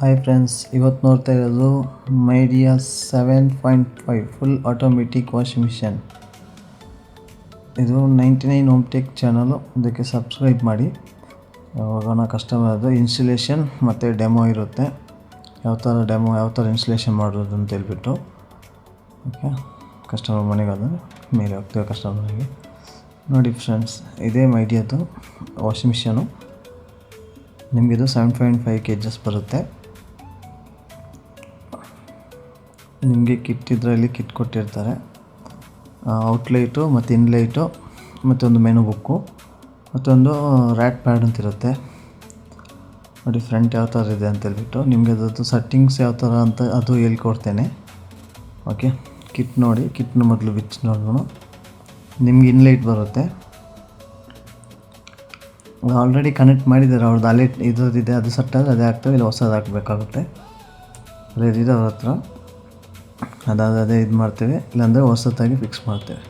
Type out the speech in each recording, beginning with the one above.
Hi friends, ಇವತ್ತು ನೋಡ್ತಾ ಇರೋದು ಮೈಡಿಯಾ 7.5 ಫುಲ್ ಆಟೋಮೆಟಿಕ್ ವಾಷಿಂಗ್ ಮಿಷನ್. ಇದು 99 ಹೋಮ್ ಟೆಕ್ ಚಾನಲು, ಇದಕ್ಕೆ ಸಬ್ಸ್ಕ್ರೈಬ್ ಮಾಡಿ. ಯಾವಾಗ ಕಸ್ಟಮರ್ದು ಇನ್ಸ್ಟಾಲೇಷನ್ ಮತ್ತು ಡೆಮೋ ಇರುತ್ತೆ, ಯಾವ ಥರ ಇನ್ಸ್ಟಾಲೇಷನ್ ಮಾಡೋದು ಅಂತ ಹೇಳ್ಬಿಟ್ಟು. ಓಕೆ, ಕಸ್ಟಮರ್ ಮನೆಗೆ ಆದರೆ ಮೇಲೆ ಹೋಗ್ತೇವೆ ಕಸ್ಟಮರ್ಗೆ. ನೋಡಿ ಫ್ರೆಂಡ್ಸ್, ಇದೇ ಮೈಡಿಯಾದು ವಾಷಿಂಗ್ ಮಿಷನು. ನಿಮಗಿದು 7.5 kgs ಬರುತ್ತೆ. ನಿಮಗೆ ಇದರಲ್ಲಿ ಕಿಟ್ ಕೊಟ್ಟಿರ್ತಾರೆ. ಔಟ್ಲೈಟು ಮತ್ತು ಇನ್ಲೈಟು ಮತ್ತೊಂದು ಮೆನು ಬುಕ್ಕು ಮತ್ತೊಂದು ರ್ಯಾಟ್ ಪ್ಯಾಡ್ ಅಂತಿರುತ್ತೆ. ನೋಡಿ ಫ್ರಂಟ್ ಯಾವ ಥರ ಇದೆ ಅಂತ ಹೇಳ್ಬಿಟ್ಟು. ನಿಮಗೆ ಅದರದ್ದು ಸೆಟ್ಟಿಂಗ್ಸ್ ಯಾವ ಥರ ಅಂತ ಅದು ಹೇಳ್ಕೊಡ್ತೇನೆ. ಓಕೆ, ಕಿಟ್ ನೋಡಿ, ಕಿಟ್ನ ಮೊದಲು ಬಿಚ್ಚಿ ನೋಡೋಣ. ನಿಮ್ಗೆ ಇನ್ಲೈಟ್ ಬರುತ್ತೆ, ಆಲ್ರೆಡಿ ಕನೆಕ್ಟ್ ಮಾಡಿದ್ದಾರೆ ಅವ್ರದ್ದು. ಅಲ್ಲೇ ಇದ್ರದ್ದಿದೆ, ಅದು ಸೆಟ್ಟಾದರೆ ಅದೇ ಆಗ್ತವೆ, ಇಲ್ಲ ಹೊಸದು ಹಾಕಬೇಕಾಗುತ್ತೆ. ಅದೇ ಇದಿದೆ ಅವ್ರ ಹತ್ರ, ಅದೇ ಇದು ಮಾಡ್ತೇವೆ, ಇಲ್ಲಾಂದರೆ ಹೊಸದಾಗಿ ಫಿಕ್ಸ್ ಮಾಡ್ತೇವೆ.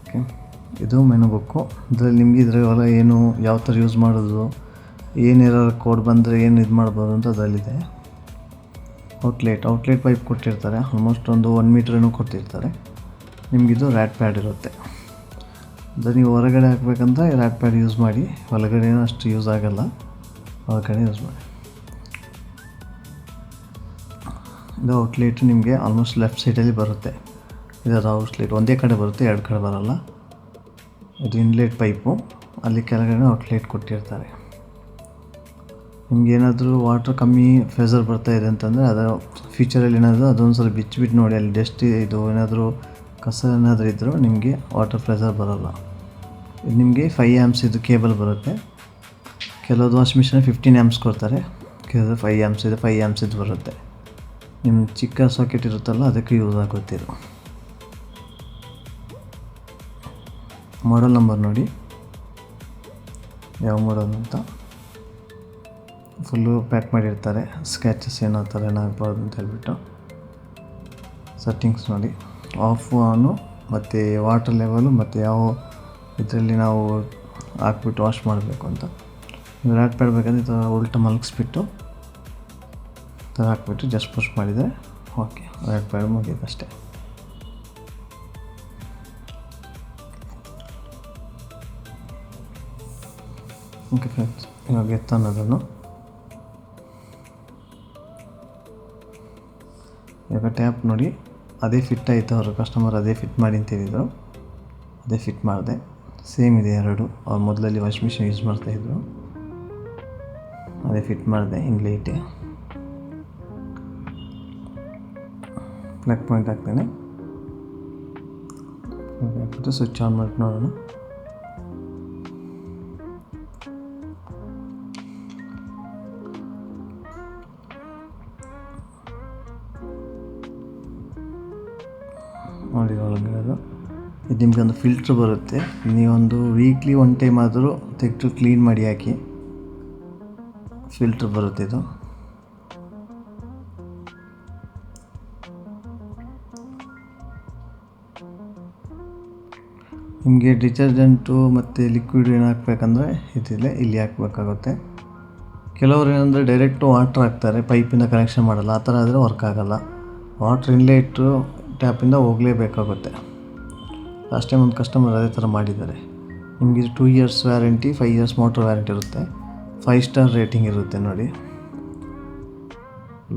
ಓಕೆ, ಇದು ಮೆನು ಬುಕ್ಕು. ಇದರಲ್ಲಿ ನಿಮಗೆ ಇದರ ಏನು ಯಾವ ಥರ ಯೂಸ್ ಮಾಡೋದು, ಏನಿರೋ ಕೋಡ್ ಬಂದರೆ ಏನು ಇದು ಮಾಡ್ಬೋದು ಅಂತ ಅದರಲ್ಲಿದೆ. ಔಟ್ಲೆಟ್ ಪೈಪ್ ಕೊಟ್ಟಿರ್ತಾರೆ, ಆಲ್ಮೋಸ್ಟ್ ಒಂದು 1 ಮೀಟ್ರೇನೂ ಕೊಟ್ಟಿರ್ತಾರೆ. ನಿಮಗಿದು ರ್ಯಾಟ್ ಪ್ಯಾಡ್ ಇರುತ್ತೆ. ಅದು ನೀವು ಹೊರಗಡೆ ಹಾಕಬೇಕಂದ್ರೆ ರ್ಯಾಟ್ ಪ್ಯಾಡ್ ಯೂಸ್ ಮಾಡಿ, ಒಳಗಡೆ ಅಷ್ಟು ಯೂಸ್ ಆಗೋಲ್ಲ, ಹೊರಗಡೆ ಯೂಸ್ ಮಾಡಿ. ಇದು ಔಟ್ಲೆಟ್ ನಿಮಗೆ ಆಲ್ಮೋಸ್ಟ್ ಲೆಫ್ಟ್ ಸೈಡಲ್ಲಿ ಬರುತ್ತೆ. ಇದರ ಔಟ್ಲೆಟ್ ಒಂದೇ ಕಡೆ ಬರುತ್ತೆ, 2 ಕಡೆ ಬರೋಲ್ಲ. ಇದು ಇನ್ಲೆಟ್ ಪೈಪು, ಅಲ್ಲಿ ಕೆಳಗಡೆ ಔಟ್ಲೆಟ್ ಕೊಟ್ಟಿರ್ತಾರೆ. ನಿಮಗೇನಾದರೂ ವಾಟ್ರ್ ಕಮ್ಮಿ ಪ್ರೆಷರ್ ಬರ್ತಾ ಇದೆ ಅಂತಂದರೆ ಅದರ ಫ್ಯೂಚರಲ್ಲಿ ಏನಾದರೂ ಅದೊಂದು ಸಲ ಬಿಚ್ಚಿಬಿಟ್ಟು ನೋಡಿ, ಅಲ್ಲಿ ಡಸ್ಟ್ ಇದು ಏನಾದರೂ ಕಸ ಏನಾದರೂ ಇದ್ದರೂ ನಿಮಗೆ ವಾಟರ್ ಪ್ರೆಷರ್ ಬರೋಲ್ಲ. ಇದು ನಿಮಗೆ 5 amps ಇದು ಕೇಬಲ್ ಬರುತ್ತೆ. ಕೆಲವೊಂದು ವಾಷಿಂಗ್ ಮಿಷನ್ 15 amps ಕೊಡ್ತಾರೆ, ಕೆಲವು 5 amps ಇದೆ, 5 amps ಇದು ಬರುತ್ತೆ. ನಿಮ್ಮ ಚಿಕ್ಕ ಸಾಕೆಟ್ ಇರುತ್ತಲ್ಲ, ಅದಕ್ಕೆ ಯೂಸ್ ಆಗುತ್ತೆ ಇದು. ಮಾಡೆಲ್ ನಂಬರ್ ನೋಡಿ, ಯಾವ ಮಾಡೆಲ್ ಅಂತ ಫುಲ್ಲು ಪ್ಯಾಕ್ ಮಾಡಿರ್ತಾರೆ. ಸ್ಕ್ಯಾಚಸ್ ಏನೋ ಥರ ಏನಾಗಬಾರ್ದು ಅಂತ ಹೇಳ್ಬಿಟ್ಟು. ಸೆಟ್ಟಿಂಗ್ಸ್ ನೋಡಿ, ಆಫು ಆನು ಮತ್ತು ವಾಟರ್ ಲೆವೆಲು ಮತ್ತು ಯಾವ ಇದರಲ್ಲಿ ನಾವು ಹಾಕ್ಬಿಟ್ಟು ವಾಶ್ ಮಾಡಬೇಕು ಅಂತ. ನೀವು ರ್ಯಾಟ್ ಪ್ಯಾಡ್ ಬೇಕಂದ್ರೆ ಈ ಥರ ಉಲ್ಟ ಮಲಗಿಸ್ಬಿಟ್ಟು ಥರ ಹಾಕ್ಬಿಟ್ಟು ಜಸ್ಟ್ ಪುಷ್ ಮಾಡಿದರೆ ಓಕೆ, ರ್ಯಾಟ್ ಪ್ಯಾಡ್ ಮುಗಿಯುತ್ತೆ ಅಷ್ಟೇ. ಓಕೆ ಫ್ರೆಂಡ್ಸ್, ಇವಾಗ ಎತ್ತನ್ನೋದನ್ನು ಇವಾಗ ಟ್ಯಾಪ್ ನೋಡಿ, ಅದೇ ಫಿಟ್ ಆಯಿತು. ಅವರು ಕಸ್ಟಮರ್ ಅದೇ ಫಿಟ್ ಮಾಡಿ ಅಂತ ಹೇಳಿದರು, ಅದೇ ಫಿಟ್ ಮಾಡಿದೆ. ಸೇಮ್ ಇದೆ ಎರಡು, ಅವ್ರು ಮೊದಲಲ್ಲಿ ವಾಷಿಂಗ್ ಮಿಷಿನ್ ಯೂಸ್ ಮಾಡ್ತಾಯಿದ್ರು, ಅದೇ ಫಿಟ್ ಮಾಡಿದೆ. ಇನ್ಲೈಟೆ ಪ್ಲಗ್ ಪಾಯಿಂಟ್ ಹಾಕ್ತೇನೆ, ಹಾಕ್ಬಿಟ್ಟು ಸ್ವಿಚ್ ಆನ್ ಮಾಡಿ ನೋಡೋಣ. ನೋಡಿ ಒಳಗಡೆ ಇದು ನಿಮಗೆ ಒಂದು ಫಿಲ್ಟ್ರ್ ಬರುತ್ತೆ. ನೀವೊಂದು ವೀಕ್ಲಿ 1 ಟೈಮ್ ಆದರೂ ತೆಗೆದು ಕ್ಲೀನ್ ಮಾಡಿ ಹಾಕಿ. ಫಿಲ್ಟ್ರ್ ಬರುತ್ತೆ ಇದು. ನಿಮಗೆ ಡಿಟರ್ಜೆಂಟು ಮತ್ತು ಲಿಕ್ವಿಡ್ ಏನು ಹಾಕ್ಬೇಕಂದ್ರೆ ಇಲ್ಲಿ ಹಾಕಬೇಕಾಗುತ್ತೆ. ಕೆಲವರು ಏನಂದರೆ ಡೈರೆಕ್ಟು ವಾಟ್ರ್ ಹಾಕ್ತಾರೆ, ಪೈಪಿಂದ ಕನೆಕ್ಷನ್ ಮಾಡಲ್ಲ. ಆ ಥರ ಆದರೆ ವರ್ಕ್ ಆಗೋಲ್ಲ. ವಾಟ್ರ್ ಇನ್ಲೆಟು ಟ್ಯಾಪಿಂದ ಹೋಗಲೇಬೇಕಾಗುತ್ತೆ. ಲಾಸ್ಟ್ ಟೈಮ್ ಒಂದು ಕಸ್ಟಮರ್ ಅದೇ ಥರ ಮಾಡಿದ್ದಾರೆ. ನಿಮಗೆ 2 years warranty, 5 years motor warranty ಇರುತ್ತೆ. 5 star ರೇಟಿಂಗ್ ಇರುತ್ತೆ ನೋಡಿ,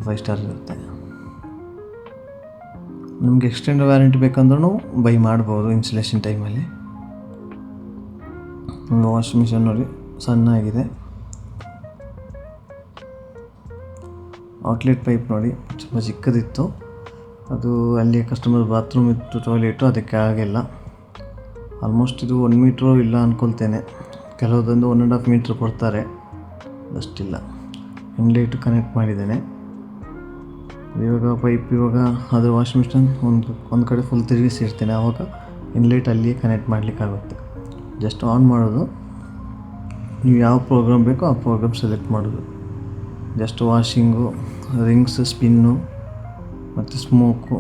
5 star ಇರುತ್ತೆ. ನಿಮಗೆ ಎಕ್ಸ್ಟೆಂಡ್ ವ್ಯಾರಂಟಿ ಬೇಕಂದ್ರೂ ಬೈ ಮಾಡ್ಬೋದು ಇನ್ಸ್ಟಾಲೇಷನ್ ಟೈಮಲ್ಲಿ. ವಾಷಿಂಗ್ ಮಿಷನ್ ನೋಡಿ ಸಣ್ಣಾಗಿದೆ. ಔಟ್ಲೆಟ್ ಪೈಪ್ ನೋಡಿ ತುಂಬ ಚಿಕ್ಕದಿತ್ತು, ಅದು ಅಲ್ಲಿ ಕಸ್ಟಮರ್ ಬಾತ್ರೂಮ್ ಇತ್ತು, ಟಾಯ್ಲೆಟು, ಅದಕ್ಕೆ ಆಗಿಲ್ಲ. ಆಲ್ಮೋಸ್ಟ್ ಇದು 1 ಮೀಟ್ರು ಇಲ್ಲ ಅಂದ್ಕೊಳ್ತೇನೆ. ಕೆಲವೊಂದು 1.5 ಮೀಟ್ರ್ ಕೊಡ್ತಾರೆ, ಅಷ್ಟಿಲ್ಲ. ಇನ್ಲೈಟು ಕನೆಕ್ಟ್ ಮಾಡಿದ್ದೇನೆ. ಇವಾಗ ಪೈಪ್ ಇವಾಗ ಅದು ವಾಷಿಂಗ್ ಮಿಷನ್ ಒಂದು ಕಡೆ ಫುಲ್ ತಿರುಗಿಸಿರ್ತೀನಿ, ಆವಾಗ ಇನ್ಲೈಟ್ ಅಲ್ಲಿಯೇ ಕನೆಕ್ಟ್ ಮಾಡಲಿಕ್ಕಾಗುತ್ತೆ. ಜಸ್ಟ್ ಆನ್ ಮಾಡೋದು, ನೀವು ಯಾವ ಪ್ರೋಗ್ರಾಮ್ ಬೇಕೋ ಆ ಪ್ರೋಗ್ರಾಮ್ ಸೆಲೆಕ್ಟ್ ಮಾಡೋದು. ಜಸ್ಟ್ ವಾಷಿಂಗು, ರಿಂಗ್ಸ್, ಸ್ಪಿನ್ನು ಮತ್ತು ಸ್ಮೋಕು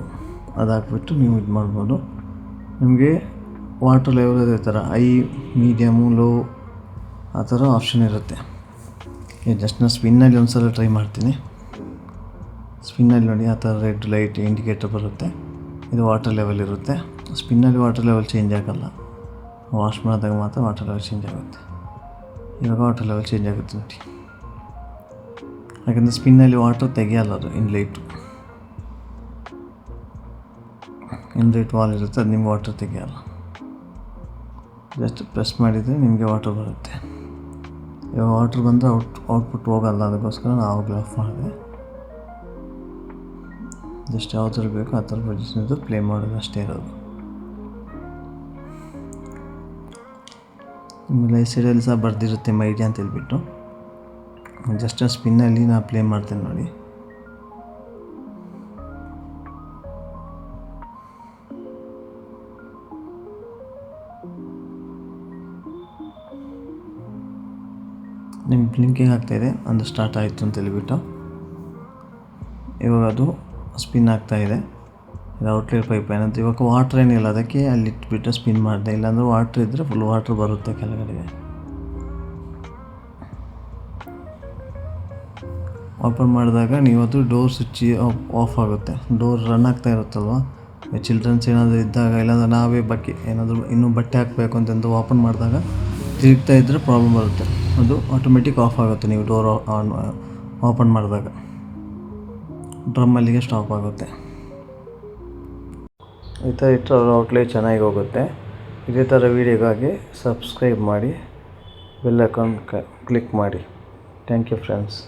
ಅದು ಹಾಕ್ಬಿಟ್ಟು ನೀವು ಇದು ಮಾಡ್ಬೋದು. ನಿಮಗೆ ವಾಟರ್ ಲೆವೆಲ್ ಅದೇ ಥರ ಹೈ, ಮೀಡಿಯಮು, ಲೋ ಆ ಥರ ಆಪ್ಷನ್ ಇರುತ್ತೆ. ಈಗ ಜಸ್ಟ್ ನಾನು ಸ್ಪಿನ್ನಲ್ಲಿ ಒಂದು ಸಲ ಟ್ರೈ ಮಾಡ್ತೀನಿ. ಸ್ಪಿನ್ನಲ್ಲಿ ನೋಡಿ ಆ ಥರ ರೆಡ್ ಲೈಟ್ ಇಂಡಿಕೇಟರ್ ಬರುತ್ತೆ, ಇದು ವಾಟರ್ ಲೆವೆಲ್ ಇರುತ್ತೆ. ಸ್ಪಿನ್ನಲ್ಲಿ ವಾಟರ್ ಲೆವೆಲ್ ಚೇಂಜ್ ಆಗೋಲ್ಲ, ವಾಶ್ ಮಾಡಿದಾಗ ಮಾತ್ರ ವಾಟರ್ ಲೆವೆಲ್ ಚೇಂಜ್ ಆಗುತ್ತೆ. ಇವಾಗ ವಾಟರ್ ಲೆವೆಲ್ ಚೇಂಜ್ ಆಗುತ್ತೆ ನೋಡಿ, ಯಾಕಂದರೆ ಸ್ಪಿನ್ನಲ್ಲಿ ವಾಟರ್ ತೆಗಿಯಲ್ಲ, ಅದು ಇನ್ಲೈಟ್ ವಾಲ್ ಇರುತ್ತೆ, ಅದು ನಿಮ್ಗೆ ವಾಟರ್ ತೆಗಿಯಲ್ಲ. ಜಸ್ಟ್ ಪ್ರೆಸ್ ಮಾಡಿದರೆ ನಿಮಗೆ ವಾಟರ್ ಬರುತ್ತೆ. ಇವಾಗ ವಾಟರ್ ಬಂದರೆ ಔಟ್ಪುಟ್ ಹೋಗಲ್ಲ, ಅದಕ್ಕೋಸ್ಕರ ನಾನು ಆವಾಗಲೇ ಆಫ್ ಮಾಡಿದೆ. ಜಸ್ಟ್ ಯಾವ ಥರ ಬೇಕೋ ಆ ಥರ ಪೊಸಿಷನ್ದು ಪ್ಲೇ ಮಾಡೋದು ಅಷ್ಟೇ ಇರೋದು. ಆಮೇಲೆ ಈ ಸೈಡಲ್ಲಿ ಸಹ ಬರ್ದಿರುತ್ತೆ ಮೈಡಿ ಅಂತ ಹೇಳ್ಬಿಟ್ಟು. ಜಸ್ಟ್ ಸ್ಪಿನ್ನಲ್ಲಿ ನಾನು ಪ್ಲೇ ಮಾಡ್ತೇನೆ ನೋಡಿ. ನಿಮ್ಮ ಬ್ಲಿಂಕಿಂಗ್ ಆಗ್ತಾಯಿದೆ, ಅಂದರೆ ಸ್ಟಾರ್ಟ್ ಆಯಿತು ಅಂತ ಹೇಳ್ಬಿಟ್ಟು. ಇವಾಗ ಅದು ಸ್ಪಿನ್ ಆಗ್ತಾಯಿದೆ. ಇದು ಔಟ್ಲೆಟ್ ಪೈಪ್ ಏನಂತ ಇವಾಗ ವಾಟ್ರ್ ಏನಿಲ್ಲ, ಅದಕ್ಕೆ ಅಲ್ಲಿ ಇಟ್ಬಿಟ್ಟು ಸ್ಪಿನ್ ಮಾಡಿದೆ. ಇಲ್ಲಾಂದರೆ ವಾಟ್ರ್ ಇದ್ದರೆ ಫುಲ್ ವಾಟ್ರ್ ಬರುತ್ತೆ ಕೆಳಗಡೆಗೆ. ಓಪನ್ ಮಾಡಿದಾಗ ನೀವು ಅದು ಡೋರ್ ಸ್ವಿಚ್ ಆಫ್ ಆಗುತ್ತೆ. ಡೋರ್ ರನ್ ಆಗ್ತಾ ಇರುತ್ತಲ್ವ, ಚಿಲ್ಡ್ರನ್ಸ್ ಏನಾದರೂ ಇದ್ದಾಗ, ಇಲ್ಲಾಂದರೆ ನಾವೇ ಏನಾದರೂ ಇನ್ನೂ ಬಟ್ಟೆ ಹಾಕಬೇಕು ಅಂತಂದು ಓಪನ್ ಮಾಡಿದಾಗ ತಿರುಗ್ತಾ ಇದ್ದರೆ ಪ್ರಾಬ್ಲಮ್ ಬರುತ್ತೆ. ಅದು ಆಟೋಮೆಟಿಕ್ ಆಫ್ ಆಗುತ್ತೆ ನೀವು ಡೋರ್ ಓಪನ್ ಮಾಡಿದಾಗ. ಡ್ರಮ್ ಅಲ್ಲಿಗೆ ಸ್ಟಾಪ್ ಆಗುತ್ತೆ. ಈ ಥರ ಇಟ್ಟರೆ ಔಟ್ಲೈಟ್ ಚೆನ್ನಾಗಿ ಹೋಗುತ್ತೆ. ಇದೇ ಥರ ವೀಡಿಯೋಗಾಗಿ ಸಬ್ಸ್ಕ್ರೈಬ್ ಮಾಡಿ, ಬೆಲ್ ಐಕಾನ್ ಕ್ಲಿಕ್ ಮಾಡಿ. Thank you friends.